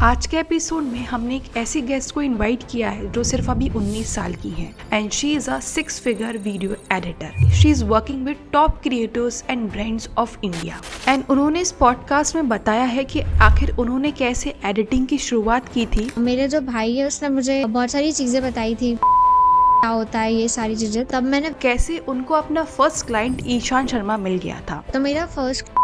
आज के एपिसोड में हमने एक ऐसी गेस्ट को इनवाइट किया है जो सिर्फ अभी 19 साल की है and she is a 6 figure video editor. She is working with top creators and brands of India and उन्होंने इस पॉडकास्ट में बताया है कि आखिर उन्होंने कैसे एडिटिंग की शुरुआत की थी। मेरे जो भाई है उसने मुझे बहुत सारी चीजें बताई थी, क्या होता है ये सारी चीजें। तब मैंने कैसे उनको अपना फर्स्ट क्लाइंट ईशान शर्मा मिल गया था। तो मेरा first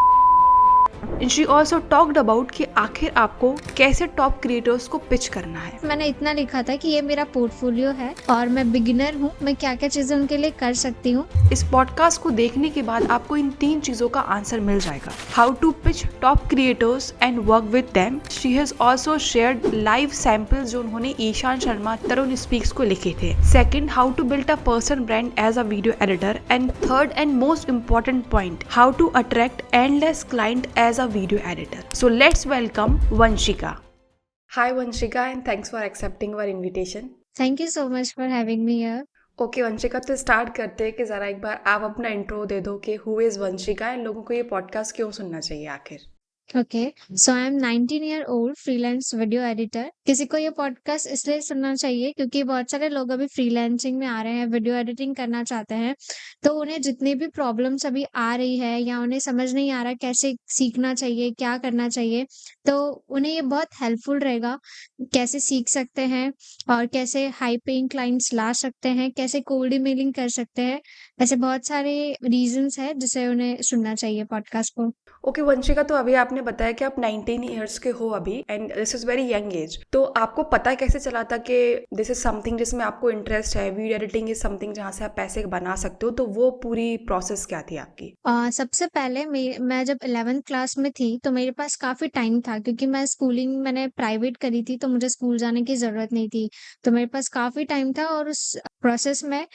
and she also talked about कि आखिर आपको कैसे टॉप क्रिएटर्स को पिच करना है। मैंने इतना लिखा था कि ये मेरा पोर्टफोलियो है और मैं बिगिनर हूँ, मैं क्या क्या चीजें उनके लिए कर सकती हूँ। इस पॉडकास्ट को देखने के बाद आपको इन 3 चीजों का आंसर मिल जाएगा। How to pitch top creators and work with them. She has also shared live samples जो उन्होंने ईशान शर्मा तरुण स्पीक्स को लिखे थे। Second, how to build a person brand as a video editor and third and most important point, how to attract endless client as a video editor. So let's welcome Vanshika. Hi Vanshika and thanks for accepting our invitation. Thank you so much for having me here. Okay Vanshika, तो start करते हैं कि ज़रा एक बार आप अपना intro दे दो कि हु इज़ वंशिका एंड लोगों को ये पॉडकास्ट क्यों सुनना चाहिए आखिर। Okay, so I am 19 year old freelance video editor. किसी को ये पॉडकास्ट इसलिए सुनना चाहिए क्योंकि बहुत सारे लोग अभी फ्रीलांसिंग में आ रहे हैं, वीडियो एडिटिंग करना चाहते हैं, तो उन्हें जितनी भी प्रॉब्लम्स अभी आ रही है या उन्हें समझ नहीं आ रहा कैसे सीखना चाहिए, क्या करना चाहिए, तो उन्हें ये बहुत हेल्पफुल रहेगा। कैसे सीख सकते हैं और कैसे हाई पेइंग क्लाइंट्स ला सकते हैं, कैसे कोल्ड ईमेलिंग कर सकते हैं। ऐसे बहुत सारे रीजंस है जिसे उन्हें सुनना चाहिए पॉडकास्ट को। ओके वंशिका, तो अभी आपने बताया कि आप 19 ईयर्स के हो अभी and this is very young age, तो आपको पता कैसे चला था कि दिस इज समथिंग जिसमें आपको इंटरेस्ट है, वीडियो एडिटिंग इज समथिंग जहाँ से आप पैसे बना सकते हो, तो वो पूरी प्रोसेस क्या थी आपकी। सबसे पहले मैं जब 11th क्लास में थी तो मेरे पास काफ़ी टाइम था क्योंकि मैं स्कूलिंग मैंने प्राइवेट करी थी तो मुझे स्कूल जाने की ज़रूरत नहीं थी। तो मेरे पास काफ़ी टाइम था और उस प्रोसेस में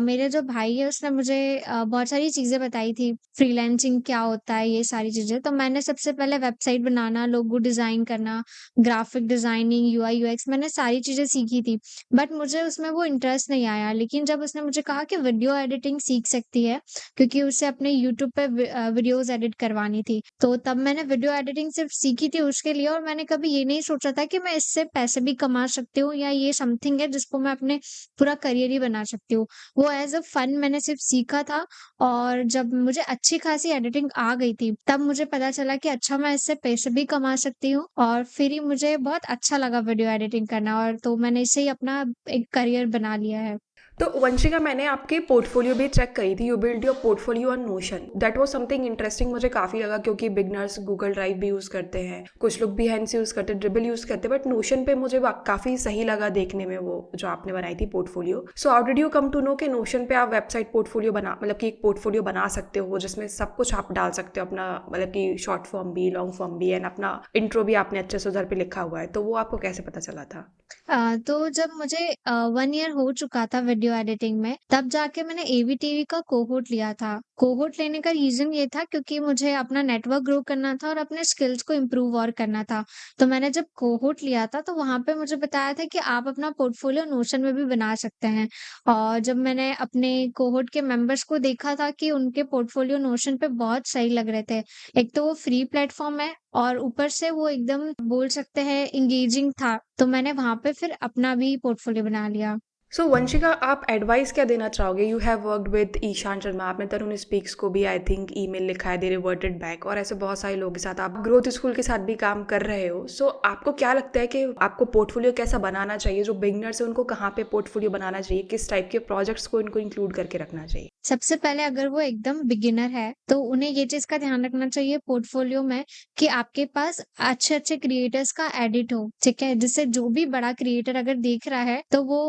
मेरे जो भाई है उसने मुझे बहुत सारी चीज़ें बताई थी, फ्रीलांसिंग क्या होता है ये सारी चीज़ें। तो मैंने सबसे पहले वेबसाइट बनाना, लोगो डिज़ाइन करना, ग्राफिक डिज़ाइनिंग, यूआई यूएक्स मैंने सारी चीज़ें सीखी थी। बट मुझे उसमें वो इंटरेस्ट नहीं आया। लेकिन जब उसने मुझे कहा कि वीडियो एडिटिंग सीख सकती है क्योंकि उसे अपने यूट्यूब पे वीडियोज़ एडिट करवानी थी। तो तब मैंने वीडियो एडिटिंग सिर्फ़ सीखी थी उसके लिए और मैंने कभी ये नहीं सोचा था कि मैं इससे पैसे भी कमा सकती हूँ या ये समथिंग है जिसको मैं अपने पूरा करियर ही बना सकती हूँ। वो एज़ अ फन मैंने सिर्फ़ सीखा था और जब मुझे अच्छी खासी एडिटिंग आ गई थी, तब मुझे पता चला कि अच्छा मैं इससे पैसे भी कमा सकती हूँ और फिर ही मुझे बहुत अच्छा लगा वीडियो एडिटिंग करना और तो मैंने इसे ही अपना एक करियर बना लिया है। तो वंशिका, मैंने आपकी पोर्टफोलियो भी चेक करी थी। You build your portfolio on notion. That was something interesting, मुझे काफ़ी लगा क्योंकि बिगनर्स गूगल ड्राइव भी यूज़ करते हैं, कुछ लोग behance यूज़ करते हैं, ड्रिबल यूज़ करते हैं, बट नोशन पे मुझे काफ़ी सही लगा देखने में वो जो आपने बनाई थी portfolio. So how did you come to know कि नोशन पे आप वेबसाइट पोर्टफोलियो बना मतलब कि एक पोर्टफोलियो बना सकते हो जिसमें सब कुछ आप डाल सकते हो, अपना मतलब कि शॉर्ट फॉर्म भी, लॉन्ग फॉर्म भी एंड अपना इंट्रो भी आपने अच्छे से उधर पे लिखा हुआ है, तो वो आपको कैसे पता चला था। तो जब मुझे 1 ईयर हो चुका था वीडियो एडिटिंग में, तब जाके मैंने एवीटीवी का कोहोर्ट लिया था। कोहोर्ट लेने का रीज़न ये था क्योंकि मुझे अपना नेटवर्क ग्रो करना था और अपने स्किल्स को इम्प्रूव और करना था। तो मैंने जब कोहोर्ट लिया था, तो वहाँ पे मुझे बताया था कि आप अपना पोर्टफोलियो नोशन में भी बना सकते हैं। और जब मैंने अपने कोहोर्ट के मेंबर्स को देखा था कि उनके पोर्टफोलियो नोशन पे बहुत सही लग रहे थे। एक तो वो फ्री प्लेटफ़ॉर्म है और ऊपर से वो एकदम बोल सकते हैं एंगेजिंग था, तो मैंने वहाँ पे फिर अपना भी पोर्टफोलियो बना लिया। सो वंशिका, आप एडवाइस क्या देना चाहोगे। You have worked with Ishan Sharma, आपने तरुण स्पीक्स को भी आई थिंक ईमेल लिखा है, दे रिवर्टेड बैक, और ऐसे बहुत सारे लोगों के साथ आप ग्रोथ स्कूल के साथ भी काम कर रहे हो। सो आपको क्या लगता है कि आपको पोर्टफोलियो कैसा बनाना चाहिए, जो बिगनर्स है उनको कहाँ पे पोर्टफोलियो बनाना चाहिए, किस टाइप के प्रोजेक्ट्स को इनको इंक्लूड करके रखना चाहिए। सबसे पहले अगर वो एकदम बिगिनर है, तो उन्हें ये चीज़ का ध्यान रखना चाहिए पोर्टफोलियो में कि आपके पास अच्छे-अच्छे क्रिएटर्स का एडिट हो, ठीक है? जिससे जो भी बड़ा क्रिएटर अगर देख रहा है, तो वो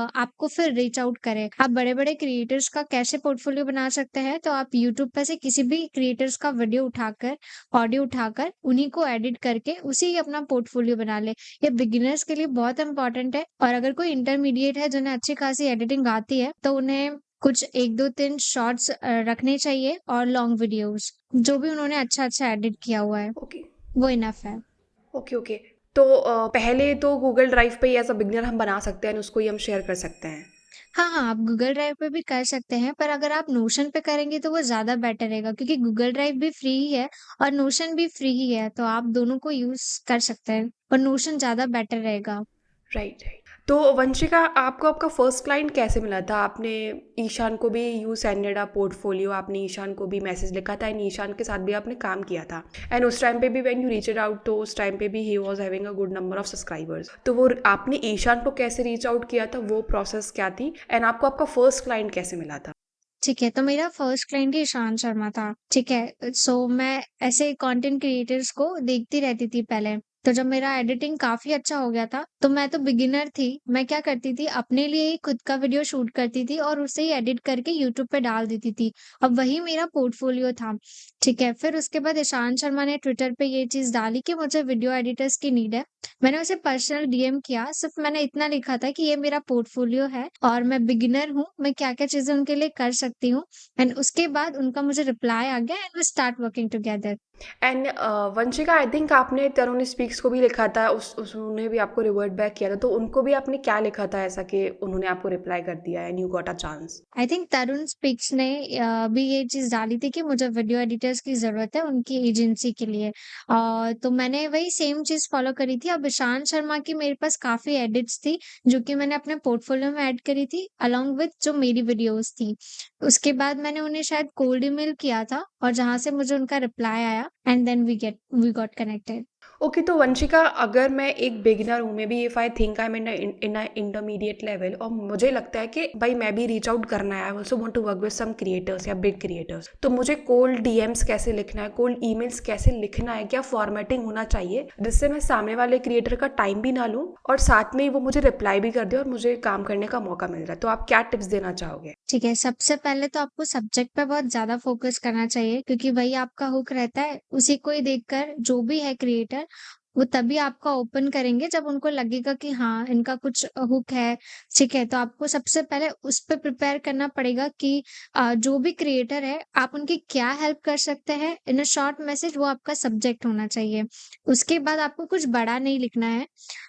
आपको फिर रीच आउट करे। आप बड़े-बड़े क्रिएटर्स का कैसे पोर्टफोलियो बना सकते हैं, तो आप यूट्यूब पे से किसी भी क्रिएटर्स का वीडियो उठाकर, ऑडियो उठाकर, उन्हीं को एडिट करके उसी ही अपना पोर्टफोलियो बना लें। ये बिगिनर्स के लिए बहुत इम्पोर्टेंट है और अगर कोई इंटरमीडिएट है जिन्हें अच्छी खासी एडिटिंग आती है, तो उन्हें कुछ 1-2-3 शॉर्ट्स रखने चाहिए और लॉन्ग वीडियोज़, जो भी उन्होंने अच्छा-अच्छा एडिट किया हुआ है, ओके वो इनफ है। Okay okay. तो पहले तो गूगल ड्राइव पे ही एज अ बिगनर हम बना सकते हैं और उसको ही हम शेयर कर सकते हैं। हाँ, हाँ, आप गूगल ड्राइव पे भी कर सकते हैं, पर अगर आप नोशन पे करेंगे तो वो ज़्यादा बेटर रहेगा क्योंकि गूगल ड्राइव भी फ्री ही है और नोशन भी फ्री ही है, तो आप दोनों को यूज़ कर सकते हैं, पर नोशन ज़्यादा बेटर रहेगा। Right, right. तो वंशिका, आपको आपका फर्स्ट क्लाइंट कैसे मिला था? आपने ईशान को भी यू सेंडेड अ पोर्टफोलियो, आपने ईशान को भी मैसेज लिखा था एंड ईशान के साथ भी आपने काम किया था एंड उस टाइम पे भी व्हेन यू रीचड आउट, तो उस टाइम पे भी he was having a good number of subscribers. तो वो आपने ईशान को कैसे रीच आउट किया था, वो प्रोसेस क्या थी एंड आपको आपका फर्स्ट क्लाइंट कैसे मिला था? ठीक है, तो मेरा फर्स्ट क्लाइंट ही ईशान शर्मा था, ठीक है? सो मैं ऐसे कंटेंट क्रिएटर्स को देखती रहती थी पहले, तो जब मेरा एडिटिंग काफ़ी अच्छा हो गया था, तो मैं तो बिगिनर थी, मैं क्या करती थी अपने लिए ही खुद का वीडियो शूट करती थी और उसे ही एडिट करके यूट्यूब पे डाल देती थी। अब वही मेरा पोर्टफोलियो था, ठीक है? फिर उसके बाद ईशान शर्मा ने ट्विटर पे ये चीज़ डाली कि मुझे वीडियो एडिटर्स की नीड है। मैंने उसे पर्सनल डीएम किया, सिर्फ मैंने इतना लिखा था कि ये मेरा पोर्टफोलियो है और मैं बिगिनर हूँ, मैं क्या-क्या चीज़ें उनके लिए कर सकती हूँ एंड उसके बाद उनका मुझे रिप्लाई आ गया and we start working together. And Vanshika, I think आपने तरुण स्पीक्स को भी लिखा था, उस उन्होंने भी आपको रिवर्ट बैक किया था, तो उनको भी आपने क्या लिखा था ऐसा कि उन्होंने आपको रिप्लाई कर दिया and you got a chance? I think Tarun speaks ने भी ये चीज़ डाली थी कि मुझे वीडियो एडिटर्स की ज़रूरत है उनकी एजेंसी के लिए। तो मैंने वही सेम चीज़ फ़ॉलो करी थी। अब ईशान शर्मा की मेरे पास काफ़ी एडिट्स थी, जो कि मैंने अपने पोर्टफोलियो में ऐड करी थी अलोंग विथ जो मेरी वीडियोज़ थी। उसके बाद मैंने उन्हें शायद कोल्ड ईमेल किया था और जहाँ से मुझे उनका रिप्लाई आया and then we got connected. Okay, तो वंशिका, अगर मैं एक बिगिनर हूँ, maybe if I think I am in a intermediate level, और मुझे लगता है कि भाई मैं भी रीच आउट करना है, I also want to work with some creators या बिग क्रिएटर्स, तो मुझे कोल्ड डीएम्स कैसे लिखना है, कोल्ड ईमेल्स कैसे लिखना है, क्या फॉर्मेटिंग होना चाहिए जिससे मैं सामने वाले क्रिएटर का टाइम भी ना लूँ और साथ में ही वो मुझे रिप्लाई भी कर दे और मुझे काम करने का मौका मिल रहा है, तो आप क्या टिप्स देना चाहोगे? ठीक है, सबसे पहले तो आपको सब्जेक्ट पे बहुत ज़्यादा फ़ोकस करना चाहिए क्योंकि वही आपका हुक रहता है, उसी को ही देखकर जो भी है क्रिएटर, वो तभी आपका ओपन करेंगे जब उनको लगेगा कि हाँ, इनका कुछ हुक है, ठीक है? तो आपको सबसे पहले उस पे प्रिपेयर करना पड़ेगा कि जो भी क्रिएटर है, आप उनकी क्या हेल्प कर सकते हैं, इन अ शॉर्ट मैसेज वो आपका सब्जेक्ट होना चाहिए। उसके बाद आपको कुछ बड़ा नहीं लिखना है,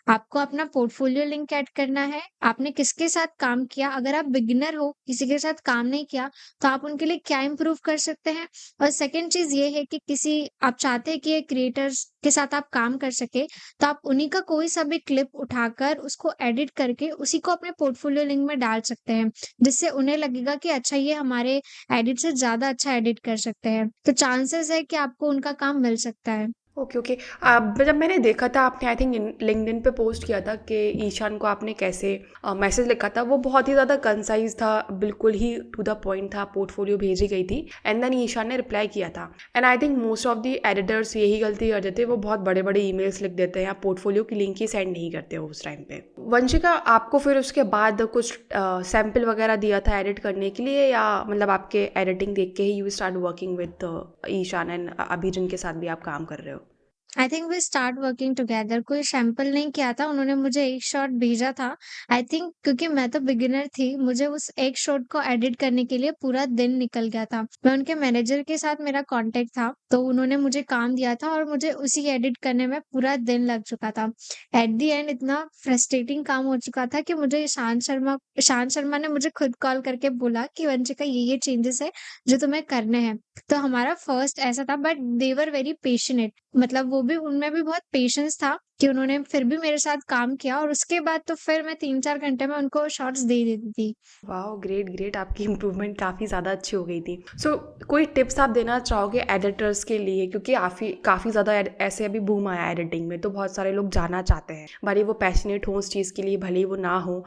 आपको अपना पोर्टफोलियो लिंक ऐड करना है, आपने किसके साथ काम किया, अगर आप बिगिनर हो, किसी के साथ काम नहीं किया, तो आप उनके लिए क्या इम्प्रूव कर सकते हैं। और सेकंड चीज़ ये है कि किसी आप चाहते हैं कि ये क्रिएटर्स के साथ आप काम कर सकें, तो आप उन्हीं का कोई सा भी क्लिप उठाकर उसको एडिट करके उसी को अपने पोर्टफोलियो लिंक में डाल सकते हैं, जिससे उन्हें लगेगा कि अच्छा ये हमारे एडिट से ज़्यादा अच्छा एडिट कर सकते हैं। तो चांसेस है कि आपको उनका काम मिल सकता है। Okay, okay. अब जब मैंने देखा था, आपने आई थिंक लिंक्डइन पे पोस्ट किया था कि ईशान को आपने कैसे मैसेज लिखा था, वो बहुत ही ज़्यादा कंसाइज था, बिल्कुल ही टू द पॉइंट था, पोर्टफोलियो भेजी गई थी एंड देन ईशान ने रिप्लाई किया था। And I think most of the editors यही गलती कर देते हैं, वो बहुत बड़े बड़े ईमेल्स लिख देते हैं या पोर्टफोलियो की लिंक ही सेंड नहीं करते हो उस टाइम पे। वंशिका, आपको फिर उसके बाद कुछ सैम्पल वगैरह दिया था एडिट करने के लिए, या मतलब आपके एडिटिंग देख के ही you start working with Ishaan and अभी जिनके साथ भी आप काम कर रहे हो? I think we start working together. कोई सैंपल नहीं किया था, उन्होंने मुझे एक शॉट भेजा था। आई थिंक क्योंकि मैं तो बिगिनर थी, मुझे उस एक शॉट को एडिट करने के लिए पूरा दिन निकल गया था। मैं उनके मैनेजर के साथ मेरा कॉन्टैक्ट था, तो उन्होंने मुझे काम दिया था और मुझे उसी एडिट करने में पूरा दिन लग चुका था। एट द एंड इतना फ्रस्ट्रेटिंग काम हो चुका था कि मुझे ईशान शर्मा ने मुझे खुद कॉल करके बोला कि वंशिका ये चेंजेस है जो तुम्हें करने हैं। तो हमारा फर्स्ट ऐसा था, बट दे वर वेरी पेशेनेट, मतलब वो भी, उनमें भी बहुत पेशेंस था कि उन्होंने फिर भी मेरे साथ काम किया और उसके बाद तो फिर मैं 3-4 घंटे में उनको शॉट्स दे देती थी। Wow, great, great. आपकी इम्प्रूवमेंट काफ़ी ज़्यादा अच्छी हो गई थी। सो कोई टिप्स आप देना चाहोगे एडिटर्स के लिए, क्योंकि काफ़ी ज़्यादा ऐसे अभी बूम आया एडिटिंग में, तो बहुत सारे लोग जाना चाहते हैं, भले वो पैशनेट हों उस चीज़ के लिए, भले ही वो ना हो,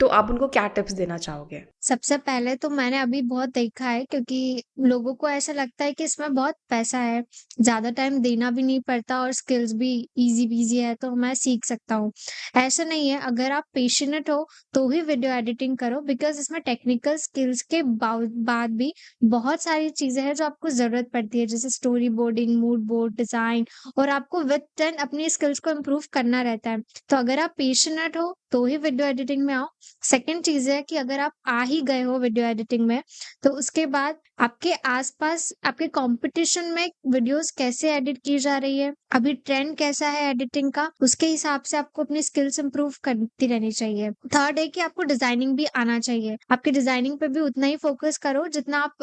तो आप उनको क्या टिप्स देना चाहोगे? सबसे पहले तो मैंने अभी बहुत देखा है क्योंकि लोगों को ऐसा लगता है कि इसमें बहुत पैसा है, ज़्यादा टाइम देना भी नहीं पड़ता और स्किल्स भी ईज़ी पीज़ी है तो मैं सीख सकता हूँ। ऐसा नहीं है, अगर आप पैशनेट हो तो ही वीडियो एडिटिंग करो बिकॉज़ इसमें टेक्निकल स्किल्स के बाद भी बहुत सारी चीज़ें हैं जो आपको ज़रूरत पड़ती है, जैसे story boarding, mood board, design, और आपको विद टाइम अपनी स्किल्स को इम्प्रूव करना रहता है। तो अगर आप पैशनेट हो तो ही वीडियो एडिटिंग में आओ। सेकंड चीज़ है कि अगर आप आ ही गए हो वीडियो एडिटिंग में, तो उसके बाद आपके आस-पास आपके कॉम्पिटिशन में वीडियोज़ कैसे एडिट की जा रही है, अभी ट्रेंड कैसा है एडिटिंग का, उसके हिसाब से आपको अपनी स्किल्स इम्प्रूव करती रहनी चाहिए। थर्ड है कि आपको डिज़ाइनिंग भी आना चाहिए। आपकी डिज़ाइनिंग पे भी उतना ही फ़ोकस करो जितना आप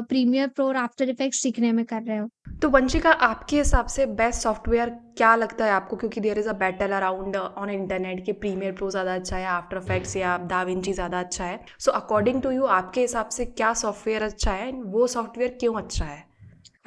प्रीमियर प्रो और आफ्टर इफेक्ट्स सीखने में कर रहे हो। तो वंशिका, आपके हिसाब से बेस्ट सॉफ्टवेयर क्या लगता है आपको? क्योंकि there is a battle around on internet कि प्रीमियर प्रो ज़्यादा अच्छा है, आफ्टर इफेक्ट्स या दाविंची ज़्यादा अच्छा है। सो अकॉर्डिंग टू यू आपके हिसाब से क्या सॉफ्टवेयर अच्छा है, एंड वो सॉफ्टवेयर क्यों अच्छा है?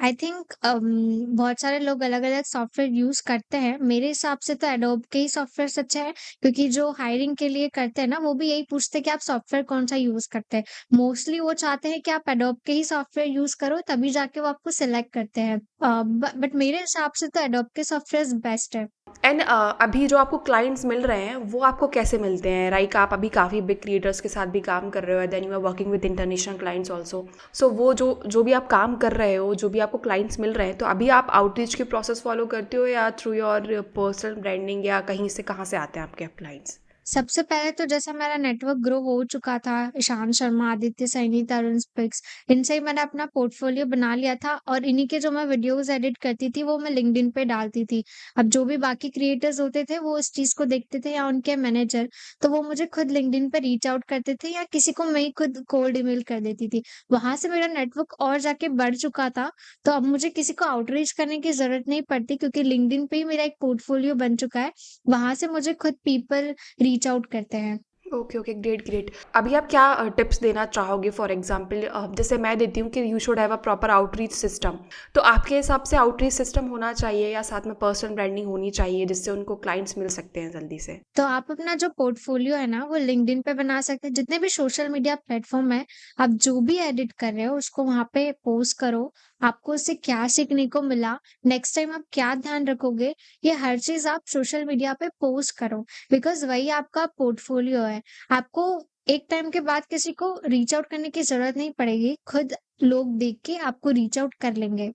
आई थिंक बहुत सारे लोग अलग-अलग सॉफ्टवेयर यूज़ करते हैं। मेरे हिसाब से तो एडोब के ही सॉफ्टवेयर्स अच्छे हैं, क्योंकि जो हायरिंग के लिए करते हैं ना, वो भी यही पूछते हैं कि आप सॉफ्टवेयर कौन-सा यूज़ करते हैं। मोस्टली वो चाहते हैं कि आप एडोब के ही सॉफ्टवेयर यूज़ करो, तभी जाके वो आपको सिलेक्ट करते हैं। बट मेरे हिसाब से तो एडोब के सॉफ्टवेयर्स बेस्ट है। एंड अभी जो आपको क्लाइंट्स मिल रहे हैं वो आपको कैसे मिलते हैं? लाइक आप अभी काफ़ी बिग क्रिएटर्स के साथ भी काम कर रहे हो, then you are working with international clients also. So वो जो जो भी आप काम कर रहे हो, जो भी आपको क्लाइंट्स मिल रहे हैं, तो अभी आप आउटरीच की प्रोसेस फॉलो करते हो या थ्रू योर पर्सनल ब्रांडिंग, या कहीं से कहाँ से आते हैं आपके क्लाइंट्स? सबसे पहले तो जैसा मेरा नेटवर्क ग्रो हो चुका था, ईशान शर्मा, आदित्य सैनी, तरुण स्पिक्स, इनसे ही मैंने अपना पोर्टफोलियो बना लिया था और इन्हीं के जो मैं वीडियोज़ एडिट करती थी, वो मैं लिंक्डइन पे डालती थी। अब जो भी बाकी क्रिएटर्स होते थे, वो इस चीज़ को देखते थे या उनके मैनेजर, तो वो मुझे खुद लिंक्डइन पे रीच आउट करते थे या किसी को मैं ही खुद कोल्ड ईमेल कर देती थी। वहाँ से मेरा नेटवर्क और जाके बढ़ चुका था, तो अब मुझे किसी को आउटरीच करने की ज़रूरत नहीं पड़ती, क्योंकि लिंक्डइन पे ही मेरा एक पोर्टफोलियो बन चुका है। वहाँ से मुझे खुद पीपल रीच आउट करते हैं। Okay, okay, great, great. अभी आप क्या टिप्स देना चाहोगे? फॉर एग्जांपल जैसे मैं देती हूँ कि you should have a proper outreach system. तो आपके हिसाब से आउटरीच सिस्टम होना चाहिए या साथ में पर्सनल ब्रांडिंग होनी चाहिए जिससे उनको क्लाइंट्स मिल सकते हैं जल्दी से? तो आप अपना जो पोर्टफोलियो है ना, वो लिंक्डइन पे बना सकते हैं। जितने भी सोशल मीडिया प्लेटफ़ॉर्म हैं, आप जो भी एडिट कर रहे हो, उसको वहाँ पे पोस्ट करो। आपको उससे क्या सीखने को मिला, नेक्स्ट टाइम आप क्या ध्यान रखोगे, ये हर चीज़ आप सोशल मीडिया पे पोस्ट करो, बिकॉज़ वही आपका पोर्टफोलियो है। आपको एक टाइम के बाद किसी को रीच आउट करने की ज़रूरत नहीं पड़ेगी, खुद लोग देख के आपको रीच आउट कर लेंगे।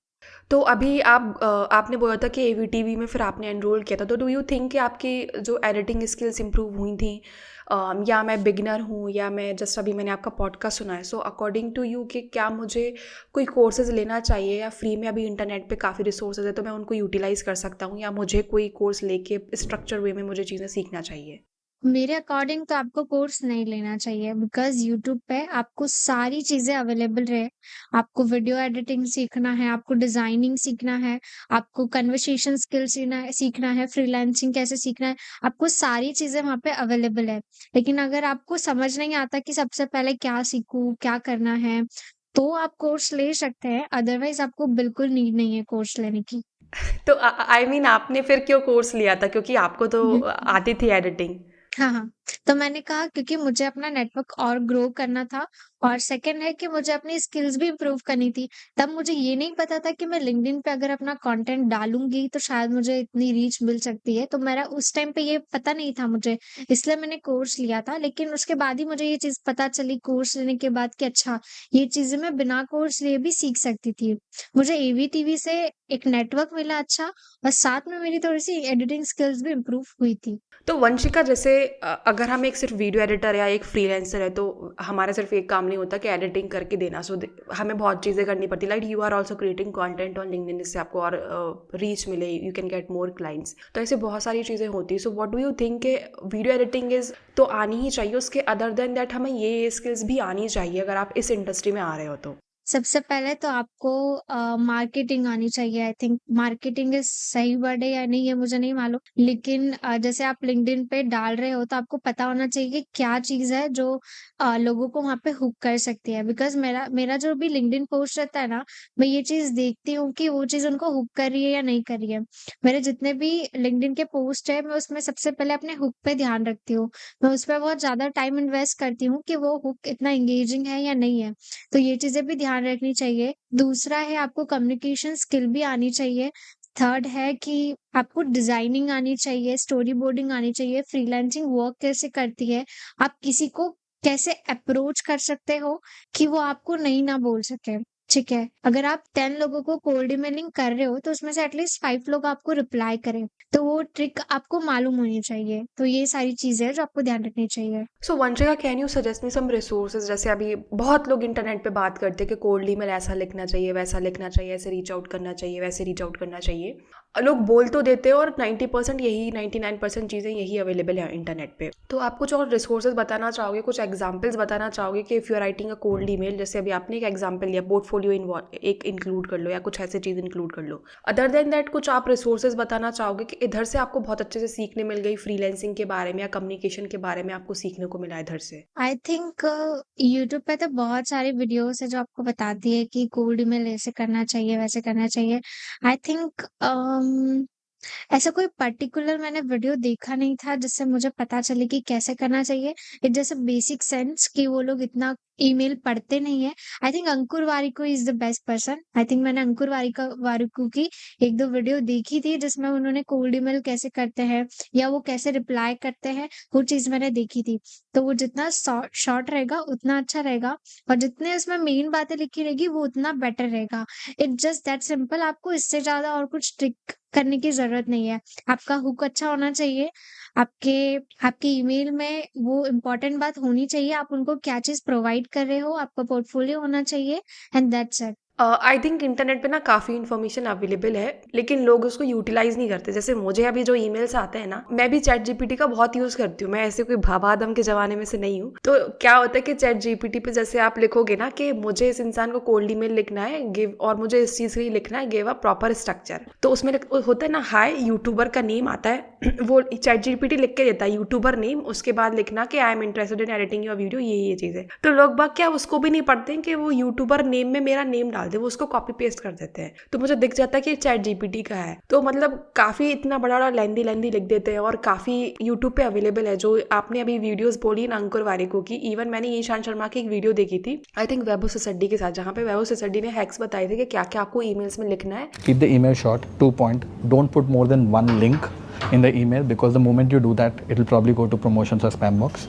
तो अभी आपने बोला था कि एवीटीवी में फिर आपने एनरोल किया था, तो डू यू थिंक कि आपकी जो एडिटिंग स्किल्स इंप्रूव हुई थी? या मैं बिगिनर हूँ, या मैं जस्ट अभी मैंने आपका पॉडकास्ट सुना है, सो अकॉर्डिंग टू यू कि क्या मुझे कोई कोर्सेज लेना चाहिए, या फ्री में अभी इंटरनेट पे काफ़ी रिसोर्सेज है तो मैं उनको यूटिलाइज़ कर सकता हूँ, या मुझे कोई कोर्स लेके स्ट्रक्चर वे में मुझे चीज़ें सीखना चाहिए? मेरे अकॉर्डिंग तो आपको कोर्स नहीं लेना चाहिए, बिकॉज़ यूट्यूब पे आपको सारी चीज़ें अवेलेबल है। आपको वीडियो एडिटिंग सीखना है, आपको डिज़ाइनिंग सीखना है, आपको कन्वर्सेशन स्किल सीखना है, फ्रीलांसिंग कैसे सीखना है, आपको सारी चीज़ें वहाँ पे अवेलेबल है। लेकिन अगर आपको समझ नहीं आता कि सबसे पहले क्या सीखूँ, क्या करना है, तो आप कोर्स ले सकते हैं, अदरवाइज़ आपको बिल्कुल नीड नहीं है कोर्स लेने की। तो आई मीन आपने फिर क्यों कोर्स लिया था? क्योंकि आपको तो आती थी एडिटिंग। हाँ, हाँ। तो मैंने कहा क्योंकि मुझे अपना नेटवर्क और ग्रो करना था और सेकंड है कि मुझे अपनी स्किल्स भी इम्प्रूव करनी थी। तब मुझे ये नहीं पता था कि मैं लिंक्डइन पे अगर अपना कंटेंट डालूँगी तो शायद मुझे इतनी रीच मिल सकती है। तो मेरा उस टाइम पे ये पता नहीं था मुझे, इसलिए मैंने कोर्स लिया था। लेकिन उसके बाद ही मुझे ये चीज़ पता चली कोर्स लेने के बाद कि अच्छा, ये चीज़ें मैं बिना कोर्स लिए भी सीख सकती थी। मुझे एवीटीवी से एक नेटवर्क मिला अच्छा और साथ में मेरी थोड़ी-सी एडिटिंग स्किल्स भी इम्प्रूव हुई थी। तो वंशिका, जैसे अगर हम एक सिर्फ वीडियो एडिटर या एक फ्रीलांसर है, तो हमारा सिर्फ एक काम नहीं होता कि एडिटिंग करके देना। हमें बहुत चीज़ें करनी पड़ती, like you are also creating content on LinkedIn, जिससे आपको और रीच मिले, you can get more clients. तो ऐसे बहुत सारी चीज़ें होती हैं। So what do you think कि वीडियो एडिटिंग इज़ तो आनी ही चाहिए, उसके अदर देन दैट हमें ये स्किल्स भी आनी चाहिए अगर आप इस इंडस्ट्री में आ रहे हो तो? सबसे पहले तो आपको मार्केटिंग आनी चाहिए। आई थिंक मार्केटिंग इज़ सही वर्ड है या नहीं ये मुझे नहीं मालूम। लेकिन जैसे आप लिंक्डइन पे डाल रहे हो तो आपको पता होना चाहिए कि क्या चीज़ है जो लोगों को वहाँ पे हुक कर सकती है। बिकॉज़ मेरा मेरा जो भी लिंक्डइन पोस्ट रहता है ना, मैं ये चीज़ देखती हूँ कि वो चीज़ उनको हुक कर रही है या नहीं कर रही है। मेरे जितने भी लिंक्डइन के पोस्ट हैं, मैं उसमें सबसे पहले अपने हुक पे ध्यान रखती हूँ। मैं उसपे बहुत ज़्यादा टाइम इन्वेस्ट करती हूँ कि वो हुक इतना एंगेजिंग है या नहीं है। तो ये चीज़ें भी ध्यान रखनी चाहिए। दूसरा है आपको कम्युनिकेशन स्किल भी आनी चाहिए। थर्ड है कि आपको डिज़ाइनिंग आनी चाहिए, स्टोरी बोर्डिंग आनी चाहिए, फ्रीलांसिंग वर्क कैसे करती है, आप किसी को कैसे अप्रोच कर सकते हो कि वो आपको नहीं ना बोल सके। ठीक है? अगर आप 10 लोगों को कोल्ड ईमेलिंग कर रहे हो, तो उसमें से एटलीस्ट 5 लोग आपको रिप्लाई करें। तो वो ट्रिक आपको मालूम होनी चाहिए। तो ये सारी चीज़ें हैं जो आपको ध्यान रखनी चाहिए। So Vanshika, can you suggest me some resources? जैसे अभी बहुत लोग इंटरनेट पे बात करते हैं कि कोल्ड ईमेल ऐसा लिखना चाहिए, वैसा लिखना चाहिए, ऐसे रीच आउट करना चाहिए, वैसे रीच आउट करना चाहिए। लोग बोल तो देते हैं और 90% यही 99% चीज़ें यही अवेलेबल है इंटरनेट पे। तो आप कुछ और रिसोर्सेज बताना चाहोगे, कुछ एग्जाम्पल्स बताना चाहोगे कि if you are writing a cold email, जैसे अभी आपने एक एग्जाम्पल लिया, पोर्टफोलियो एक इंक्लूड कर लो या कुछ ऐसी चीज़ इंक्लूड कर लो। अदर देन दैट कुछ आप रिसोर्सेज बताना चाहोगे कि इधर से आपको बहुत अच्छे से सीखने मिल गई फ्रीलैंसिंग के बारे में या कम्युनिकेशन के बारे में आपको सीखने को मिला इधर से? आई थिंक यूट्यूब पे तो बहुत सारी वीडियोस है जो आपको बताती है कि कोल्ड ईमेल ऐसे करना चाहिए, वैसे करना चाहिए। आई थिंक ऐसा कोई पर्टिकुलर मैंने वीडियो देखा नहीं था जिससे मुझे पता चले कि कैसे करना चाहिए। It just a basic sense कि वो लोग इतना ईमेल पढ़ते नहीं है। I think Ankur Warikoo is the best person. I think मैंने अंकुर वारिको की 1-2 वीडियो देखी थी जिसमें उन्होंने कोल्ड ईमेल कैसे करते हैं या वो कैसे रिप्लाई करते हैं, वो चीज़ मैंने देखी थी। तो वो जितना शॉर्ट रहेगा उतना अच्छा रहेगा और जितने उसमें मेन बातें लिखी रहेगी वो उतना बेटर रहेगा। It's just that simple. आपको इससे ज़्यादा और कुछ ट्रिक करने की ज़रूरत नहीं है। आपका हुक अच्छा होना चाहिए, आपके आपके ईमेल में वो इम्पोर्टेंट बात होनी चाहिए, आप उनको क्या चीज़ प्रोवाइड कर रहे हो, आपका पोर्टफोलियो होना चाहिए and that's it. I think internet पे ना काफ़ी इन्फॉर्मेशन अवेलेबल है, लेकिन लोग उसको यूटिलाइज नहीं करते। जैसे मुझे अभी जो ईमेल्स आते हैं ना, मैं भी चैट जीपीटी का बहुत यूज़ करती हूँ। मैं ऐसे कोई भाबादम के ज़माने में से नहीं हूँ। तो क्या होता है कि चैट जीपीटी पे जैसे आप लिखोगे ना कि मुझे इस इंसान को कोल्ड ईमेल लिखना है, गिव, और मुझे इस चीज़ के लिए लिखना है, गिव अ प्रॉपर स्ट्रक्चर। तो उसमें होता है ना, हाय यूट्यूबर का नेम आता है वो चैट जीपीटी लिख के देता है यूट्यूबर नेम, उसके बाद लिखना कि I am interested in editing your video, ये चीज़ है। तो लोग बाग क्या उसको भी नहीं पढ़ते हैं कि वो यूट्यूबर नेम में मेरा नेम डाल दे, वो उसको कॉपी पेस्ट कर देते हैं। तो मुझे दिख जाता है कि चैट जीपीटी का है। तो मतलब काफ़ी इतना बड़ा बड़ा लेंदी लिख देते हैं और काफ़ी यूट्यूब पे अवेलेबल है। जो आपने अभी वीडियोस बोली ना अंकुर वारिको की, इवन मैंने ईशान शर्मा की एक वीडियो देखी थी, आई थिंक वैभव सिसड्डी के साथ, जहाँ पे वैभव सिसड्डी ने हैक्स बताए थे कि क्या क्या आपको ईमेल्स में लिखना है। Keep the email short. 2 point. Don't put more than one link in the email because the moment you do that, it will probably go to promotions or spam box.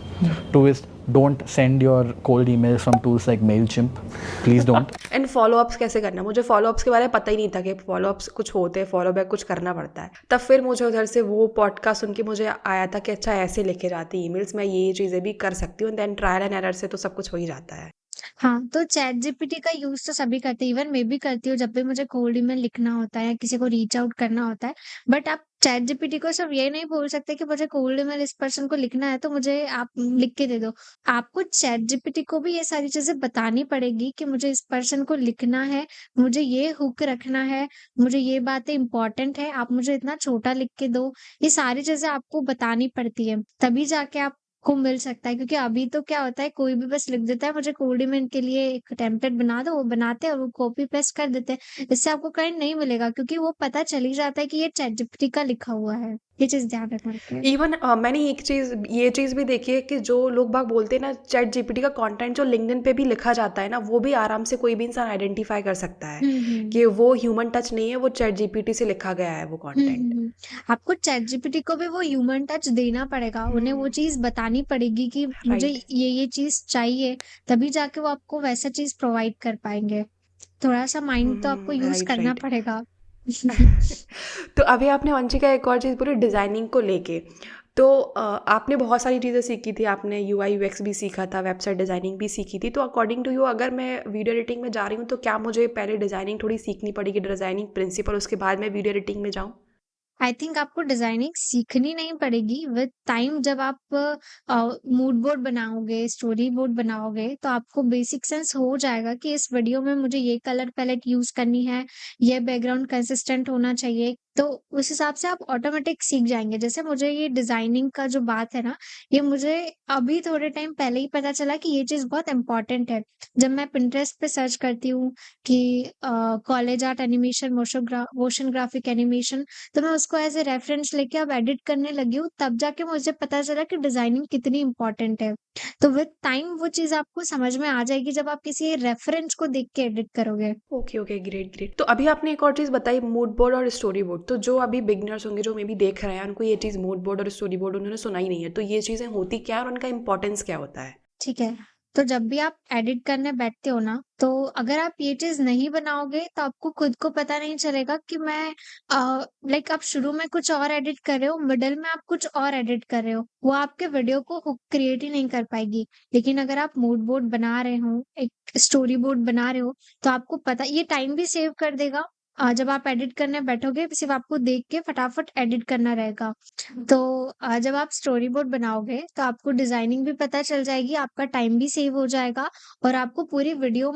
2 is don't send your cold emails from tools like Mailchimp. Please don't. And follow-ups कैसे करना, मुझे follow-ups के बारे में पता ही नहीं था कि फॉलोअप्स कुछ होते हैं, फॉलो बैक कुछ करना पड़ता है। तब फिर मुझे उधर से वो पॉडकास्ट सुन के मुझे आया था कि अच्छा ऐसे लिखे जाती है ईमेल्स, मैं ये चीज़ें भी कर सकती हूँ। देन ट्रायल एंड एरर से तो सब कुछ हो ही जाता है। हाँ, तो चैट जीपीटी का यूज़ तो सभी करते हैं, इवन मैं भी करती हूँ जब भी मुझे कोल्ड ईमेल लिखना होता है या किसी को रीच आउट करना होता है। बट आप चैट जीपीटी को सिर्फ ये नहीं बोल सकते कि मुझे कोल्ड ईमेल इस पर्सन को लिखना है तो मुझे आप लिख के दे दो। आपको चैट जीपीटी को भी ये सारी चीज़ें बतानी पड़ेगी कि मुझे इस पर्सन को लिखना है, मुझे ये हुक रखना है, मुझे ये बातें इम्पोर्टेंट है, आप मुझे इतना छोटा लिख के दो। ये सारी चीज़ें आपको बतानी पड़ती है, तभी जाके आप को मिल सकता है। क्योंकि अभी तो क्या होता है, कोई भी बस लिख देता है मुझे कोल्ड ईमेल के लिए एक टेम्पलेट बना दो, वो बनाते हैं और वो कॉपी पेस्ट कर देते हैं। इससे आपको क्लाइंट नहीं मिलेगा क्योंकि वो पता चल ही जाता है कि ये चैट जीपीटी का लिखा हुआ है। ये चीज़ ध्यान रखना है। इवन मैंने एक चीज़ ये चीज़ भी देखी है कि जो लोग बाग बोलते हैं ना, चैट जीपीटी का कंटेंट जो लिंक्डइन पे भी लिखा जाता है ना, वो भी आराम से कोई भी इंसान आइडेंटिफाई कर सकता है कि वो ह्यूमन टच नहीं है, वो चैट जीपीटी से लिखा गया है वो कंटेंट। आपको चैट जीपीटी को भी वो ह्यूमन टच देना पड़ेगा, उन्हें वो चीज़ बतानी पड़ेगी कि मुझे राइट। ये चीज़ चाहिए, तभी जाके वो आपको वैसा चीज़ प्रोवाइड कर पाएँगे। थोड़ा-सा माइंड तो आपको यूज़ राइट करना राइट। पड़ेगा। तो अभी आपने वंशिका एक और चीज़ पूरी डिज़ाइनिंग को लेके, तो आपने बहुत सारी चीज़ें सीखी थी, आपने यूआई यूएक्स भी सीखा था, वेबसाइट डिज़ाइनिंग भी सीखी थी। तो अकॉर्डिंग टू यू, अगर मैं वीडियो एडिटिंग में जा रही हूँ तो क्या मुझे पहले डिज़ाइनिंग थोड़ी सीखनी पड़ेगी, डिज़ाइनिंग प्रिंसिपल, उसके बाद मैं वीडियो एडिटिंग में जाऊँ? आई थिंक आपको डिजाइनिंग सीखनी नहीं पड़ेगी। विद टाइम जब आप मूड बोर्ड बनाओगे, स्टोरी बोर्ड बनाओगे, तो आपको बेसिक सेंस हो जाएगा कि इस वीडियो में मुझे ये कलर पैलेट यूज करनी है, ये बैकग्राउंड कंसिस्टेंट होना चाहिए। तो उस हिसाब से आप ऑटोमेटिक सीख जाएंगे। जैसे मुझे ये डिजाइनिंग का जो बात है ना, ये मुझे अभी थोड़े टाइम पहले ही पता चला कि ये चीज बहुत इंपॉर्टेंट है। जब मैं पिंटरेस्ट पे सर्च करती हूँ कि college art animation, motion graphic animation, तो मैं उसको एज़ अ रेफरेंस लेके अब एडिट करने लगी हूँ, तब जाके मुझे पता चला कि डिज़ाइनिंग कितनी इम्पोर्टेंट है। तो विद टाइम वो चीज़ आपको समझ में आ जाएगी जब आप किसी रेफरेंस को देख के एडिट करोगे। Okay okay, great great. तो अभी आपने एक और चीज़ बताई, मूड बोर्ड और स्टोरी बोर्ड। तो जो अभी बिगनर्स होंगे, जो मे बी देख रहे हैं, उनको ये चीज़ मूड बोर्ड और स्टोरी बोर्ड उन्होंने सुना ही नहीं है, तो ये चीज़ें होती क्या है और उनका इंपॉर्टेंस क्या होता है? ठीक है। तो जब भी आप एडिट करने बैठते हो ना, तो अगर आप ये चीज़ नहीं बनाओगे तो आपको खुद को पता नहीं चलेगा कि मैं लाइक आप शुरू में कुछ और एडिट कर रहे हो, मिडल में आप कुछ और एडिट कर रहे हो, वो आपके वीडियो को हुक क्रिएट ही नहीं कर पाएगी। लेकिन अगर आप मूड बोर्ड बना रहे हो, एक स्टोरी बोर्ड बना रहे हो, तो आपको पता ये टाइम भी सेव कर देगा। जब आप एडिट करने बैठोगे सिर्फ आपको देख के फटाफट एडिट करना रहेगा। तो जब आप स्टोरी बोर्ड बनाओगे तो आपको डिज़ाइनिंग भी पता चल जाएगी, आपका टाइम भी सेव हो जाएगा और आपको पूरी वीडियो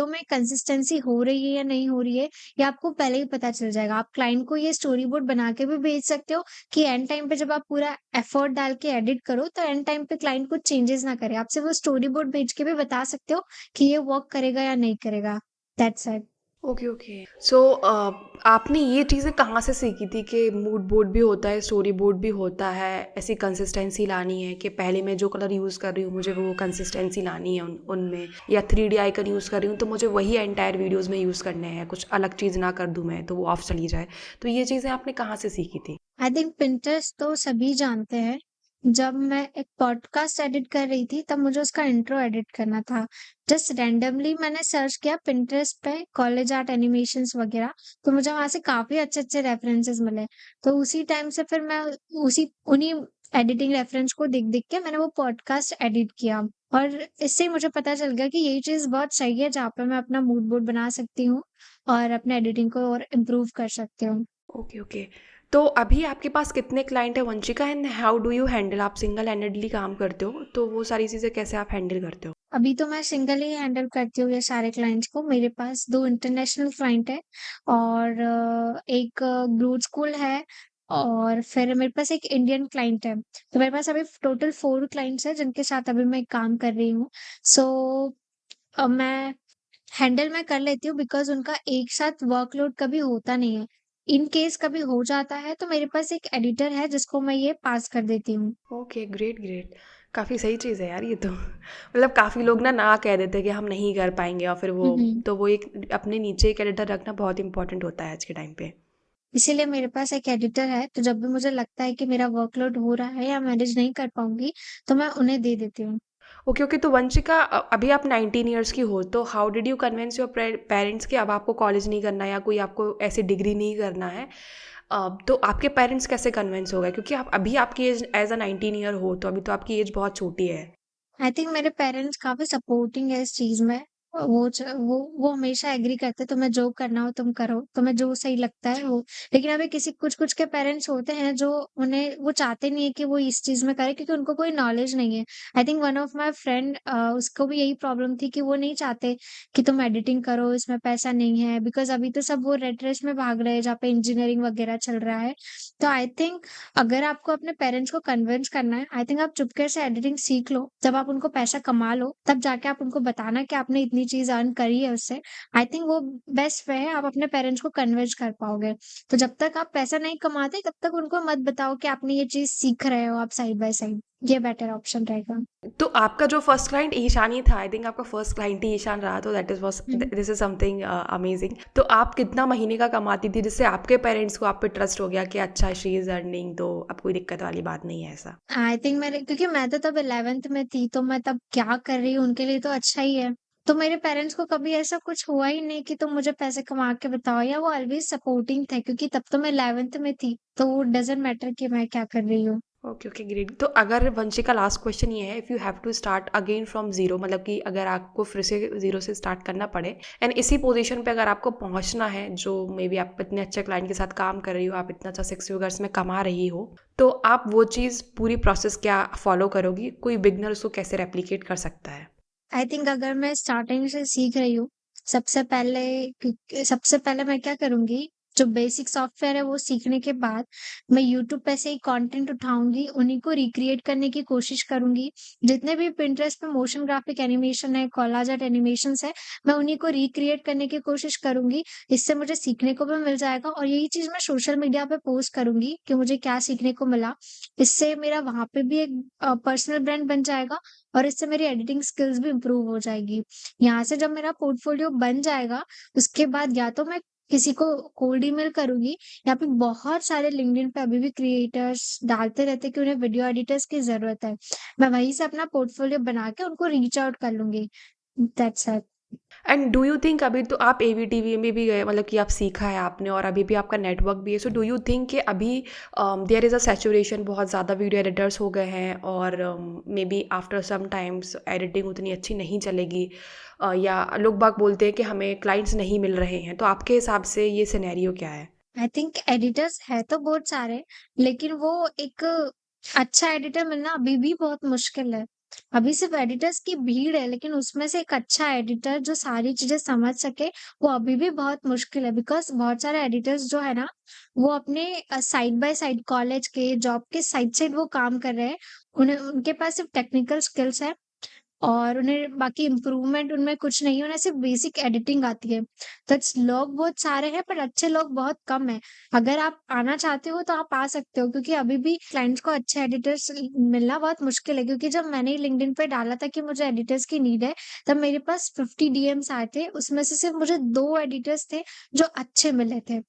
में कंसिस्टेंसी हो रही है या नहीं हो रही है, ये आपको पहले ही पता चल जाएगा। आप क्लाइंट को ये स्टोरी बोर्ड बना के भी भेज सकते हो कि एंड टाइम पे जब आप पूरा एफर्ट डाल के एडिट करो, तो एंड टाइम पे क्लाइंट कुछ चेंजेस ना करे। आप सिर्फ वो स्टोरी बोर्ड भेज के भी बता सकते हो कि ये वर्क करेगा या नहीं करेगा। That's it. Okay okay. So आपने ये चीज़ें कहाँ से सीखी थी कि मूड बोर्ड भी होता है, स्टोरी बोर्ड भी होता है, ऐसी कंसिस्टेंसी लानी है कि पहले मैं जो कलर यूज़ कर रही हूँ मुझे वो कंसिस्टेंसी लानी है उनमें, या 3D आइकन यूज़ कर रही हूँ तो मुझे वही एंटायर वीडियोज़ में यूज़ करने हैं, कुछ अलग चीज़ ना कर दूँ मैं तो वो ऑफ चली जाए। तो ये चीज़ें आपने कहाँ से सीखी थी? आई थिंक पिंटरेस्ट तो सभी जानते हैं। जब मैं एक पॉडकास्ट एडिट कर रही थी तब मुझे उसका इंट्रो एडिट करना था। जस्ट रैंडमली मैंने सर्च किया पिंटरेस्ट पे कॉलेज आर्ट एनिमेशंस वगैरह, तो मुझे वहाँ से काफ़ी अच्छे-अच्छे रेफरेंसेस मिले। तो उसी टाइम से फिर मैं उसी उन्हीं एडिटिंग रेफरेंस को देख-देख के मैंने वो पॉडकास्ट एडिट किया और इससे मुझे पता चल गया कि यही चीज़ बहुत सही है जहाँ पे मैं अपना मूड बोर्ड बना सकती हूँ और अपने एडिटिंग को और इम्प्रूव कर सकती हूँ। Okay okay. तो अभी आपके पास कितने क्लाइंट है Vanshika, and how do you handle? आप सिंगल हैंडेडली काम करते हो तो वो सारी चीज़ें कैसे आप हैंडल करते हो? अभी तो मैं सिंगल ही हैंडल करती हूँ ये सारे क्लाइंट्स को। मेरे पास 2 इंटरनेशनल क्लाइंट हैं और एक ग्रोथ स्कूल है और फिर मेरे पास एक इंडियन क्लाइंट है। तो मेरे पास अभी टोटल 4 क्लाइंट्स हैं जिनके साथ अभी मैं काम कर रही हूँ। सो मैं हैंडल मैं कर लेती हूँ बिकॉज़ उनका एक साथ वर्कलोड कभी होता नहीं है। इन केस कभी हो जाता है तो मेरे पास एक एडिटर है जिसको मैं ये पास कर देती हूँ। Okay, great great. काफ़ी सही चीज़ है यार ये तो। मतलब काफ़ी लोग ना कह देते हैं कि हम नहीं कर पाएंगे, और फिर हुँ, वो हुँ। तो वो एक अपने नीचे एक एडिटर रखना बहुत इंपॉर्टेंट होता है आज के टाइम पे। इसीलिए मेरे पास एक एडिटर है, तो जब भी मुझे लगता है कि मेरा वर्कलोड हो रहा है या मैनेज नहीं कर पाऊँगी, तो मैं उन्हें दे देती हूँ। Okay okay. तो वंशिका, अभी आप 19 ईयर्स की हो, तो how did you convince your parents कि अब आपको कॉलेज नहीं करना या कोई आपको ऐसी डिग्री नहीं करना है? तो आपके पेरेंट्स कैसे कन्विंस हो गए, क्योंकि आप अभी आपकी एज एज अ 19 ईयर हो, तो अभी तो आपकी एज बहुत छोटी है। आई थिंक मेरे पेरेंट्स काफ़ी सपोर्टिंग है इस चीज़ में। वो हमेशा एग्री करते हैं तुम्हें जो करना हो तुम करो, तुम्हें जो सही लगता है वो। लेकिन अभी किसी कुछ-कुछ के पेरेंट्स होते हैं जो उन्हें वो चाहते नहीं है कि वो इस चीज़ में करे क्योंकि उनको कोई नॉलेज नहीं है। I think one of my friend उसको भी यही प्रॉब्लम थी कि वो नहीं चाहते कि तुम एडिटिंग करो, इसमें पैसा नहीं है बिकॉज़ अभी तो सब वो रेट रेस में भाग रहे हैं जहाँ पे इंजीनियरिंग वगैरह चल रहा है। तो आई थिंक अगर आपको अपने पेरेंट्स को कन्विंस करना है, आई थिंक आप चुपके से एडिटिंग सीख लो। जब आप उनको पैसा कमा लो, तब जाके आप उनको बताना कि आपने इतनी चीज़ अर्न करी है उससे। आई थिंक वो बेस्ट वे है, आप अपने पेरेंट्स को कन्विंस कर पाओगे। तो जब तक आप पैसा नहीं कमाते, तब तक उनको मत बताओ कि आपने ये चीज़ सीख रहे हो आप साइड बाय साइड। ये बेटर ऑप्शन रहेगा। तो आपका जो फर्स्ट क्लाइंट ईशान ही था, आई थिंक आपका फर्स्ट क्लाइंट ही ईशान रहा, तो that is was hmm. This is something amazing. तो आप कितना महीने का कमाती थी जिससे आपके पेरेंट्स को आप पे ट्रस्ट हो गया कि अच्छा शी इज अर्निंग, तो अब कोई दिक्कत वाली बात नहीं है ऐसा? आई थिंक मेरे क्योंकि मैं तो तब 11th में थी, तो मैं तब क्या कर रही हूँ उनके लिए तो अच्छा ही है। तो मेरे पेरेंट्स को कभी ऐसा कुछ हुआ ही नहीं कि तुम मुझे पैसे कमा के बताओ, या वो ऑलवेज़ सपोर्टिंग थे क्योंकि तब तो मैं 11th में थी, तो डज़न्ट मैटर कि मैं क्या कर रही हूँ। Okay okay, great. तो अगर वंशिका, लास्ट क्वेश्चन ये है, if you have to start again from zero, मतलब कि अगर आपको फिर से ज़ीरो से स्टार्ट करना पड़े एंड इसी पोजीशन पे अगर आपको पहुंचना है, जो मे बी आप इतने अच्छे क्लाइंट के साथ काम कर रही हो, आप इतना अच्छा 6 फिगर्स में कमा रही हो, तो आप वो चीज़ पूरी प्रोसेस क्या फॉलो करोगी? कोई बिगनर उसको कैसे रेप्लिकेट कर सकता है? आई थिंक अगर मैं स्टार्टिंग से सीख रही हूँ, सबसे पहले मैं क्या करूँगी, जो बेसिक सॉफ्टवेयर है वो सीखने के बाद मैं यूट्यूब पे से ही कंटेंट उठाऊँगी, उन्हीं को रिक्रिएट करने की कोशिश करूँगी। जितने भी पिंटरेस्ट पे मोशन ग्राफिक एनिमेशन है, कोलाज आर्ट एनिमेशंस है, मैं उन्हीं को रिक्रिएट करने की कोशिश करूँगी। इससे मुझे सीखने को भी मिल जाएगा और यही चीज़ मैं सोशल मीडिया पे पोस्ट करूँगी कि मुझे क्या सीखने को मिला। इससे मेरा वहाँ पे भी एक पर्सनल ब्रांड बन जाएगा और इससे मेरी एडिटिंग स्किल्स भी इम्प्रूव हो जाएगी। यहाँ से जब मेरा पोर्टफोलियो बन जाएगा, उसके बाद या तो मैं किसी को कोल्ड ईमेल करूँगी, यहाँ पे बहुत सारे लिंक्डइन पे अभी भी क्रिएटर्स डालते रहते हैं कि उन्हें वीडियो एडिटर्स की ज़रूरत है। मैं वहीं से अपना पोर्टफोलियो बना के उनको रीच आउट कर लूँगी। That's it. And do you think अभी तो आप एवीटीवी में भी गए, मतलब कि आप सीखा है आपने और अभी भी आपका नेटवर्क भी है, सो डू यू थिंक कि अभी देयर इज़ अ सैचुरेशन, बहुत ज़्यादा वीडियो एडिटर्स हो गए हैं और maybe after some times editing उतनी अच्छी नहीं चलेगी, या लोग बाग बोलते हैं कि हमें क्लाइंट्स नहीं मिल रहे हैं, तो आपके हिसाब से ये सिनेरियो क्या है? आई थिंक एडिटर्स है तो बहुत सारे, लेकिन वो एक अच्छा एडिटर मिलना अभी भी बहुत मुश्किल है। अभी सिर्फ एडिटर्स की भीड़ है, लेकिन उसमें से एक अच्छा एडिटर जो सारी चीजें समझ सके, वो अभी भी बहुत मुश्किल है। बिकॉज बहुत सारे एडिटर्स जो है ना, वो अपने साइड बाय साइड कॉलेज के जॉब के साइड साइड वो काम कर रहे हैं। उन्हें उनके पास सिर्फ टेक्निकल स्किल्स है और उन्हें बाकी इम्प्रूवमेंट उनमें कुछ नहीं है, उन्हें सिर्फ बेसिक एडिटिंग आती है। तो लोग बहुत सारे हैं पर अच्छे लोग बहुत कम हैं। अगर आप आना चाहते हो तो आप आ सकते हो, क्योंकि अभी भी क्लाइंट्स को अच्छे एडिटर्स मिलना बहुत मुश्किल है। क्योंकि जब मैंने लिंक्डइन पे डाला था कि मुझे एडिटर्स की नीड है, तब मेरे पास 50 डीएम्स आए थे, उसमें से सिर्फ मुझे 2 एडिटर्स थे जो अच्छे मिले थे।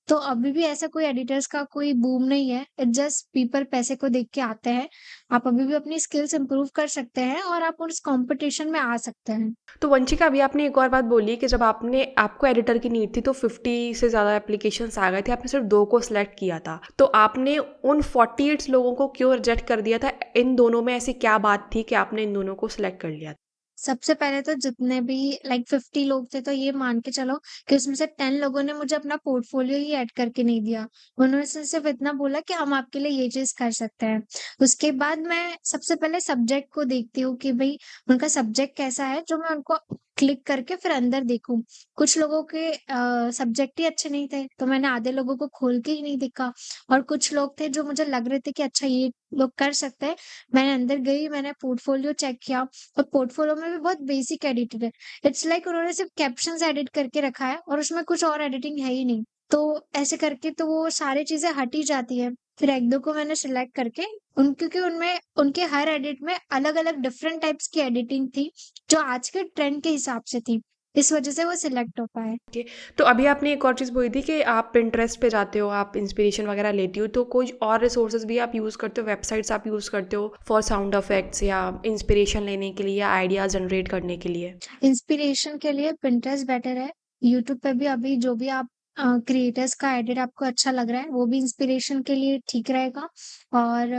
तो अभी भी ऐसा कोई एडिटर्स का कोई बूम नहीं है, इट्स जस्ट पीपल पैसे को देख के आते हैं। आप अभी भी अपनी स्किल्स इम्प्रूव कर सकते हैं और आप उस कॉम्पिटिशन में आ सकते हैं। तो वंशिका, अभी आपने एक और बात बोली कि जब आपको एडिटर की नीड थी तो 50 से ज़्यादा एप्लीकेशंस आ गए थे, आपने सिर्फ 2 को सिलेक्ट किया था, तो आपने उन 48 लोगों को क्यों रिजेक्ट कर दिया था? इन दोनों में ऐसी क्या बात थी कि आपने इन दोनों को सिलेक्ट कर लिया? सबसे पहले तो जितने भी लाइक 50 लोग थे, तो ये मान के चलो कि उसमें से 10 लोगों ने मुझे अपना पोर्टफोलियो ही ऐड करके नहीं दिया। उन्होंने सिर्फ इतना बोला कि हम आपके लिए ये चीज़ कर सकते हैं। उसके बाद मैं सबसे पहले सब्जेक्ट को देखती हूँ कि भई उनका सब्जेक्ट कैसा है, जो मैं उनको क्लिक करके फिर अंदर देखूँ। कुछ लोगों के सब्जेक्ट ही अच्छे नहीं थे, तो मैंने आधे लोगों को खोल के ही नहीं देखा, और कुछ लोग थे जो मुझे लग रहे थे कि अच्छा ये लोग कर सकते हैं। मैंने अंदर गई, मैंने पोर्टफोलियो चेक किया, और पोर्टफोलियो में भी बहुत बेसिक एडिटेड है। इट्स लाइक उन्होंने सिर्फ कैप्शंस एडिट करके रखा है और उसमें कुछ और एडिटिंग है ही नहीं। तो ऐसे करके तो वो सारी चीज़ें हट ही जाती है। फिर 1-2 को मैंने सिलेक्ट करके क्योंकि उनमें उनके हर एडिट में अलग-अलग डिफरेंट टाइप्स की एडिटिंग थी, जो आज के ट्रेंड के हिसाब से थी। इस वजह से वो सिलेक्ट हो पाए। ओके, तो अभी आपने एक और चीज़ बोली थी कि आप पिंटरेस्ट पे जाते हो, आप इंस्पिरेशन वगैरह लेती हो, तो कोई और रिसोर्सेज भी आप यूज़ करते हो, वेबसाइट्स आप यूज़ करते हो फॉर साउंड इफेक्ट्स या इंस्पिरेशन लेने के लिए या आइडियाज़ जनरेट करने के लिए? इंस्पिरेशन के लिए पिंटरेस्ट बेटर है। यूट्यूब पे भी अभी जो भी आप क्रिएटर्स का एडिट आपको अच्छा लग रहा है, वो भी इंस्पिरेशन के लिए ठीक रहेगा। और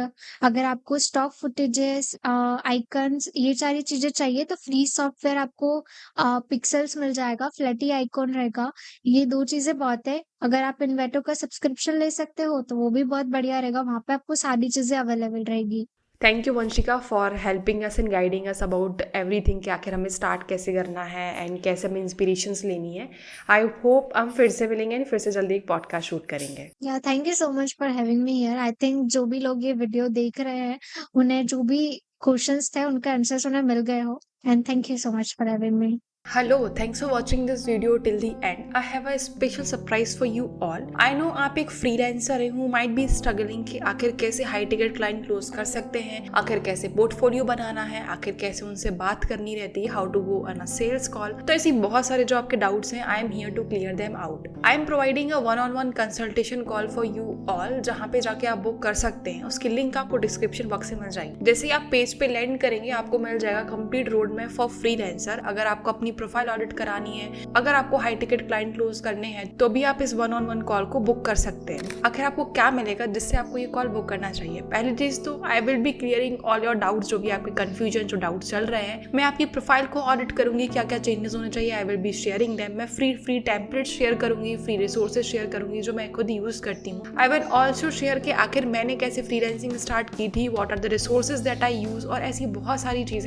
अगर आपको स्टॉक फुटेजेस, आइकन्स, ये सारी चीज़ें चाहिए, तो फ्री सॉफ्टवेयर आपको पिक्सेल्स मिल जाएगा, फ्लैटी आइकॉन रहेगा। ये 2 चीज़ें बहुत है। अगर आप इन्वेटो का सब्सक्रिप्शन ले सकते हो, तो वो भी बहुत बढ़िया रहेगा, वहाँ पे आपको सारी चीज़ें अवेलेबल रहेगी। Thank you Vanshika for helping us and guiding us about everything कि आखिर हमें स्टार्ट कैसे करना है एंड कैसे हमें इंस्पिरेशंस लेनी है। आई होप हम फिर से मिलेंगे एंड फिर से जल्दी एक पॉडकास्ट शूट करेंगे। या thank you so much for having me here. I think जो भी लोग ये वीडियो देख रहे हैं, उन्हें जो भी क्वेश्चंस थे उनके आंसर्स उन्हें मिल गए हो। And thank you so much for having me. Hello, thanks for watching this video till the end. I have a special surprise for you all. I know आप एक फ्रीलांसर हैं who might be struggling कि आखिर कैसे high ticket client close कर सकते हैं, आखिर कैसे पोर्टफोलियो बनाना है, आखिर कैसे उनसे बात करनी रहती है, how to go on a sales call. तो ऐसी बहुत सारे जो आपके डाउट्स हैं, I am here to clear them out. I am providing a 1-on-1 consultation call for you all, जहाँ पे जाके आप बुक कर सकते हैं। उसकी लिंक आपको डिस्क्रिप्शन बॉक्स में मिल जाएगी। जैसे ही आप पेज पे लैंड करेंगे, आपको मिल जाएगा complete road map for freelancer. अगर आपको अपनी प्रोफाइल ऑडिट करानी है, अगर आपको हाई टिकट क्लाइंट क्लोज करने हैं, तो भी आप इस 1-on-1 कॉल को बुक कर सकते हैं। आखिर आपको क्या मिलेगा जिससे आपको ये कॉल बुक करना चाहिए? पहली चीज तो I will be clearing all your doubts, जो भी आपके कंफ्यूजन, जो डाउट्स चल रहे हैं। मैं आपकी प्रोफाइल को ऑडिट करूंगी, क्या क्या चेंजेस होने चाहिए, I will be sharing them. मैं फ्री टेम्पलेट शेयर करूंगी, फ्री रिसोर्सेज शेयर करूंगी जो मैं खुद यूज करती हूँ। आई विल ऑल्सो शेयर कि आखिर मैंने कैसे फ्रीलांसिंग स्टार्ट की थी, what are the resources that I use, और ऐसी बहुत सारी चीजें